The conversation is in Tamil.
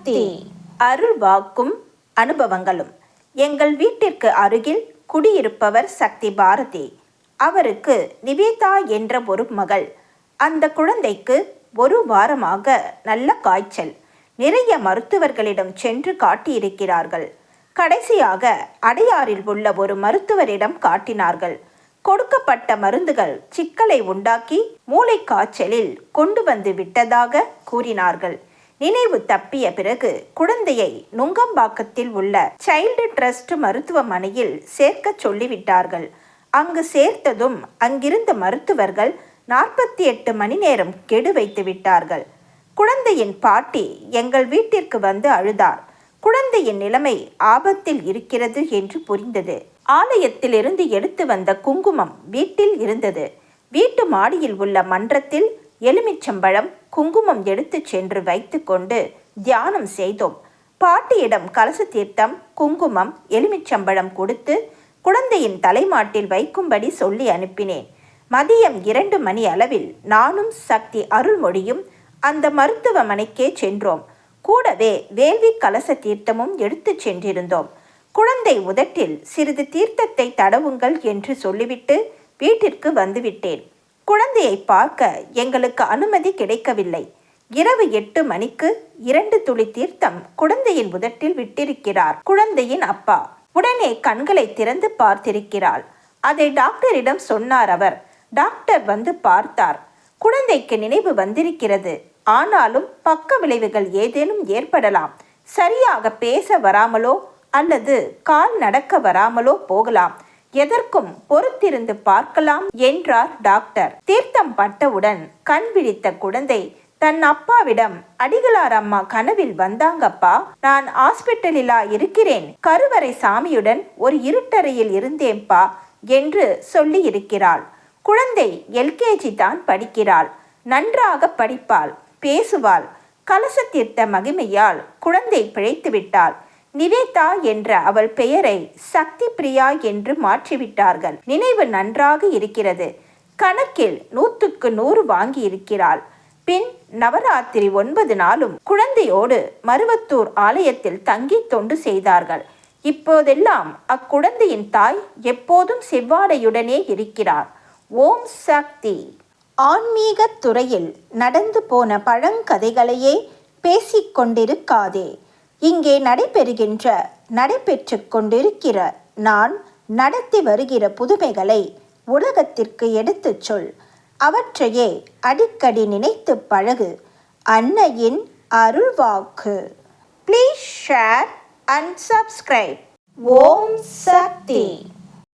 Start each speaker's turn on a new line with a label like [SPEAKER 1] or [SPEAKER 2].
[SPEAKER 1] சக்தி அருள் வாக்கும் அனுபவங்களும். எங்கள் வீட்டிற்கு அருகில் குடியிருப்பவர் சக்தி பாரதி. அவருக்கு நிவேதா என்ற ஒரு மகள். அந்த குழந்தைக்கு ஒரு வாரமாக நல்ல காய்ச்சல். நிறைய மருத்துவர்களிடம் சென்று காட்டியிருக்கிறார்கள். கடைசியாக அடையாறில் உள்ள ஒரு மருத்துவரிடம் காட்டினார்கள். கொடுக்கப்பட்ட மருந்துகள் சிக்கலை உண்டாக்கி மூளை காய்ச்சலில் கொண்டு வந்து விட்டதாக கூறினார்கள். நினைவு தப்பிய பிறகு குழந்தையை நுங்கம்பாக்கத்தில் உள்ள சைல்டு ட்ரஸ்ட் மருத்துவமனையில் சேர்க்க சொல்லிவிட்டார்கள். அங்கு சேர்த்ததும் அங்கிருந்த மருத்துவர்கள் 48 மணி நேரம் கெடு வைத்து விட்டார்கள். குழந்தையின் பாட்டி எங்கள் வீட்டிற்கு வந்து அழுதார். குழந்தையின் நிலைமை ஆபத்தில் இருக்கிறது என்று புரிந்தது. ஆலயத்திலிருந்து எடுத்து வந்த குங்குமம் வீட்டில் இருந்தது. வீட்டு மாடியில் உள்ள மன்றத்தில் எலுமிச்சம்பழம் குங்குமம் எடுத்து சென்று வைத்து கொண்டு தியானம் செய்தோம். பாட்டியிடம் கலச தீர்த்தம் குங்குமம் எலுமிச்சம்பழம் கொடுத்து குழந்தையின் தலைமாட்டில் வைக்கும்படி சொல்லி அனுப்பினேன். மதியம் 2 மணி அளவில் நானும் சக்தி அருள்மொழியும் அந்த மருத்துவமனைக்கே சென்றோம். கூடவே வேள்வி கலச தீர்த்தமும் எடுத்து சென்றிருந்தோம். குழந்தை உதட்டில் சிறிது தீர்த்தத்தை தடவுங்கள் என்று சொல்லிவிட்டு வீட்டிற்கு வந்துவிட்டேன். குழந்தையை பார்க்க எங்களுக்கு அனுமதி கிடைக்கவில்லை. இரவு 8 மணிக்கு 2 துளி தீர்த்தம் குழந்தையின் உதட்டில் விட்டிருக்கிறார் குழந்தையின் அப்பா. உடனே கண்களை திறந்து பார்த்திருக்கிறாள். அதை டாக்டரிடம் சொன்னார் அவர். டாக்டர் வந்து பார்த்தார். குழந்தைக்கு நினைவு வந்திருக்கிறது. ஆனாலும் பக்க விளைவுகள் ஏதேனும் ஏற்படலாம். சரியாக பேச வராமலோ அல்லது கால் நடக்க வராமலோ போகலாம். எதற்கும் பொறுத்திருந்து பார்க்கலாம் என்றார் டாக்டர். தீர்த்தம் பட்டவுடன் கண் விழித்த குழந்தை தன் அப்பாவிடம், அடிகளார் அம்மா கனவில் வந்தாங்கப்பா, நான் ஹாஸ்பிட்டலிலா இருக்கிறேன், கருவறை சாமியுடன் ஒரு இருட்டறையில் இருந்தேன்பா என்று சொல்லி இருக்கிறாள். குழந்தை LKG தான் படிக்கிறாள். நன்றாக படிப்பாள், பேசுவாள். கலச தீர்த்த மகிமையால் குழந்தை பிழைத்து விட்டாள். நிவேதா என்ற அவள் பெயரை சக்தி பிரியா என்று மாற்றிவிட்டார்கள். நினைவு நன்றாக இருக்கிறது. கணக்கில் 100க்கு 100 வாங்கி இருக்கிறாள். பின் நவராத்திரி 9 நாளும் குழந்தையோடு மருவத்தூர் ஆலயத்தில் தங்கி தொண்டு செய்தார்கள். இப்போதெல்லாம் அக்குழந்தையின் தாய் எப்போதும் செவ்வாடையுடனே இருக்கிறார். ஓம் சக்தி. ஆன்மீக துறையில் நடந்து போன பழங்கதைகளையே பேசிக்கொண்டிருக்காதே. இங்கே நடைபெற்று கொண்டிருக்கிற நான் நடத்தி வருகிற புதுமைகளை உலகத்திற்கு எடுத்துச் சொல். அவற்றையே அடிக்கடி நினைத்து பழகு. அன்னையின் அருள்வாக்கு. Please share and subscribe. Om Sakthi.